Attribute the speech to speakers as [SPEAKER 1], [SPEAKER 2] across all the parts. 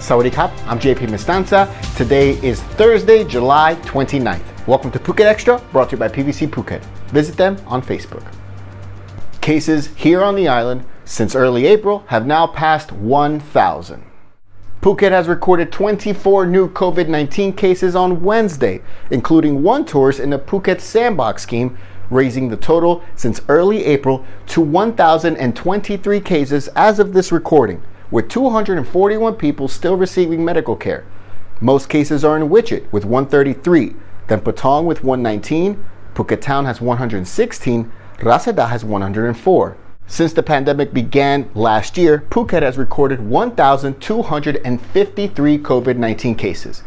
[SPEAKER 1] Sawadee Krap, I'm JP Mestanza. Today is Thursday, July 29th. Welcome to Phuket Extra, brought to you by PVC Phuket. Visit them on Facebook. Cases here on the island since early April have now passed 1,000. Phuket has recorded 24 new COVID-19 cases on Wednesday, including one tourist in the Phuket Sandbox scheme, raising the total since early April to 1,023 cases as of this recording, with 241 people still receiving medical care. Most cases are in Wichit with 133, then Patong with 119, Phuket Town has 116, Rasada has 104. Since the pandemic began last year, Phuket has recorded 1,253 COVID-19 cases.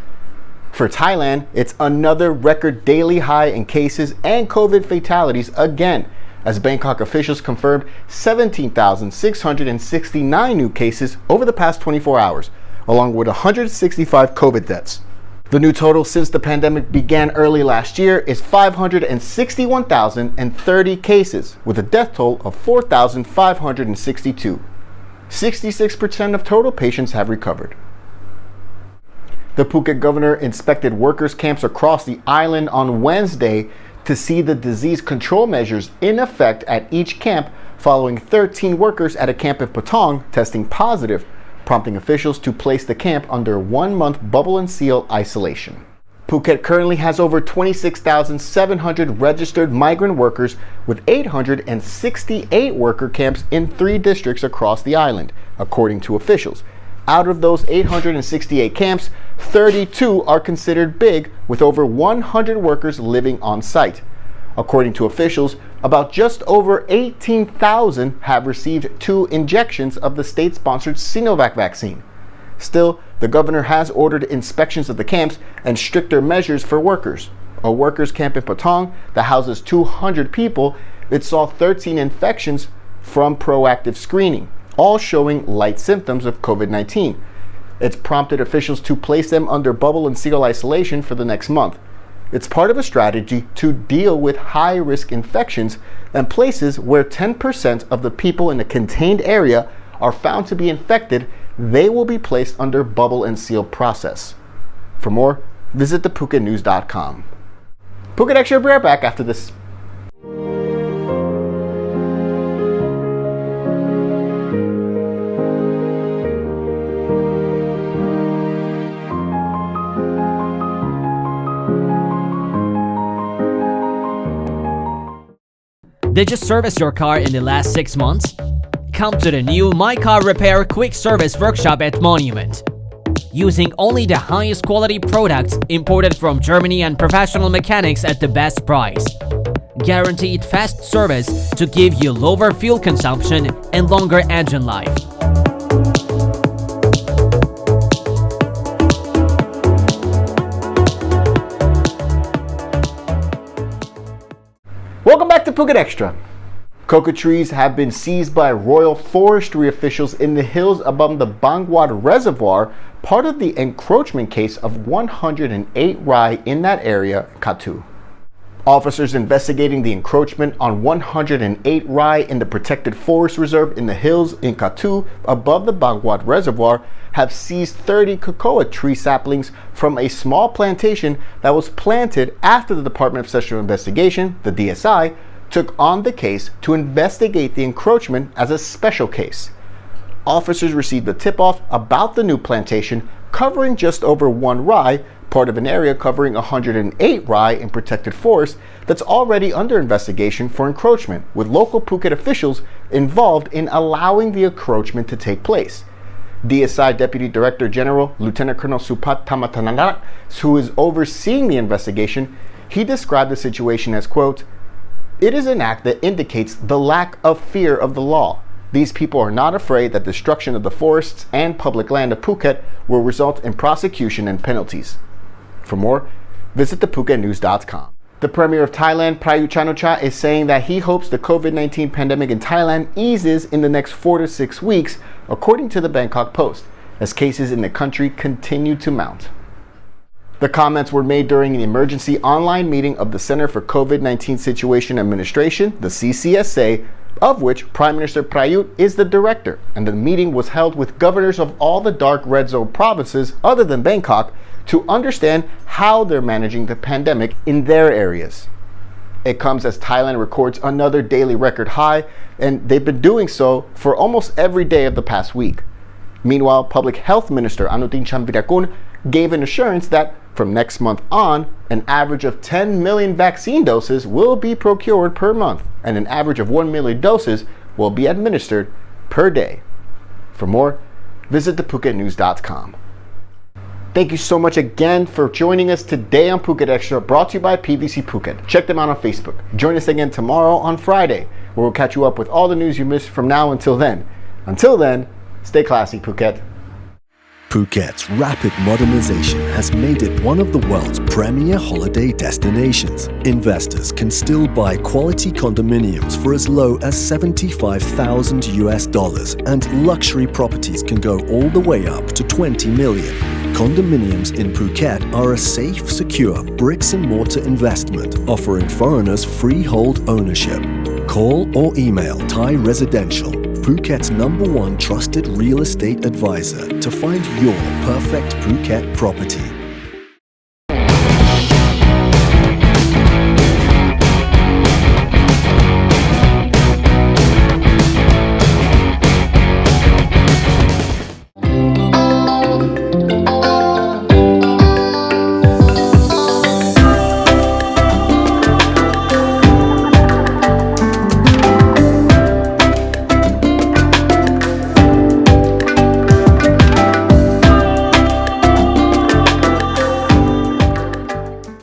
[SPEAKER 1] For Thailand, it's another record daily high in cases and COVID fatalities again, as Bangkok officials confirmed 17,669 new cases over the past 24 hours, along with 165 COVID deaths. The new total since the pandemic began early last year is 561,030 cases, with a death toll of 4,562. 66% of total patients have recovered. The Phuket governor inspected workers' camps across the island on Wednesday to see the disease control measures in effect at each camp, following 13 workers at a camp in Patong testing positive, prompting officials to place the camp under 1-month bubble and seal isolation. Phuket currently has over 26,700 registered migrant workers, with 868 worker camps in 3 districts across the island, according to officials. Out of those 868 camps, 32 are considered big, with over 100 workers living on site. According to officials, about just over 18,000 have received 2 injections of the state-sponsored Sinovac vaccine. Still, the governor has ordered inspections of the camps and stricter measures for workers. A workers' camp in Patong that houses 200 people, it saw 13 infections from proactive screening, all showing light symptoms of COVID-19. It's prompted officials to place them under bubble and seal isolation for the next month. It's part of a strategy to deal with high-risk infections and places where 10% of the people in a contained area are found to be infected. They will be placed under bubble and seal process. For more, visit thephukenews.com. Phuket Extra will be right back after this.
[SPEAKER 2] Did you service your car in the last 6 months? Come to the new My Car Repair Quick Service Workshop at Monument. Using only the highest quality products imported from Germany and professional mechanics at the best price. Guaranteed fast service to give you lower fuel consumption and longer engine life.
[SPEAKER 1] Welcome back to Phuket Extra. Cocoa trees have been seized by royal forestry officials in the hills above the Bang Wad reservoir, part of the encroachment case of 108 rai in that area, Katu. Officers investigating the encroachment on 108 rai in the protected forest reserve in the hills in Katu above the Bang Wad reservoir have seized 30 cocoa tree saplings from a small plantation that was planted after the Department of Special Investigation, the DSI, took on the case to investigate the encroachment as a special case. Officers received a tip-off about the new plantation covering just over 1 rai, part of an area covering 108 rai in protected forest that's already under investigation for encroachment, with local Phuket officials involved in allowing the encroachment to take place. DSI Deputy Director General Lieutenant Colonel Supat Tamatananarak, who is overseeing the investigation, he described the situation as, quote, "It is an act that indicates the lack of fear of the law. These people are not afraid that destruction of the forests and public land of Phuket will result in prosecution and penalties." For more, visit thephukenews.com. The Premier of Thailand, Prayut Chan-o-cha, is saying that he hopes the COVID-19 pandemic in Thailand eases in the next 4 to 6 weeks, according to the Bangkok Post, as cases in the country continue to mount. The comments were made during an emergency online meeting of the Center for COVID-19 Situation Administration, the CCSA, of which Prime Minister Prayut is the director, and the meeting was held with governors of all the dark red zone provinces other than Bangkok to understand how they're managing the pandemic in their areas. It comes as Thailand records another daily record high, and they've been doing so for almost every day of the past week. Meanwhile, Public Health Minister Anutin Chamvirakul gave an assurance that from next month on, an average of 10 million vaccine doses will be procured per month, and an average of 1 million doses will be administered per day. For more, visit thephuket.news.com. Thank you so much again for joining us today on Phuket Extra, brought to you by PVC Phuket. Check them out on Facebook. Join us again tomorrow on Friday, where we'll catch you up with all the news you missed from now until then. Until then, stay classy, Phuket.
[SPEAKER 3] Phuket's rapid modernization has made it one of the world's premier holiday destinations. Investors can still buy quality condominiums for as low as $75,000, and luxury properties can go all the way up to 20 million. Condominiums in Phuket are a safe, secure bricks-and-mortar investment, offering foreigners freehold ownership. Call or email Thai Residential, Phuket's #1 trusted real estate advisor, to find your perfect Phuket property.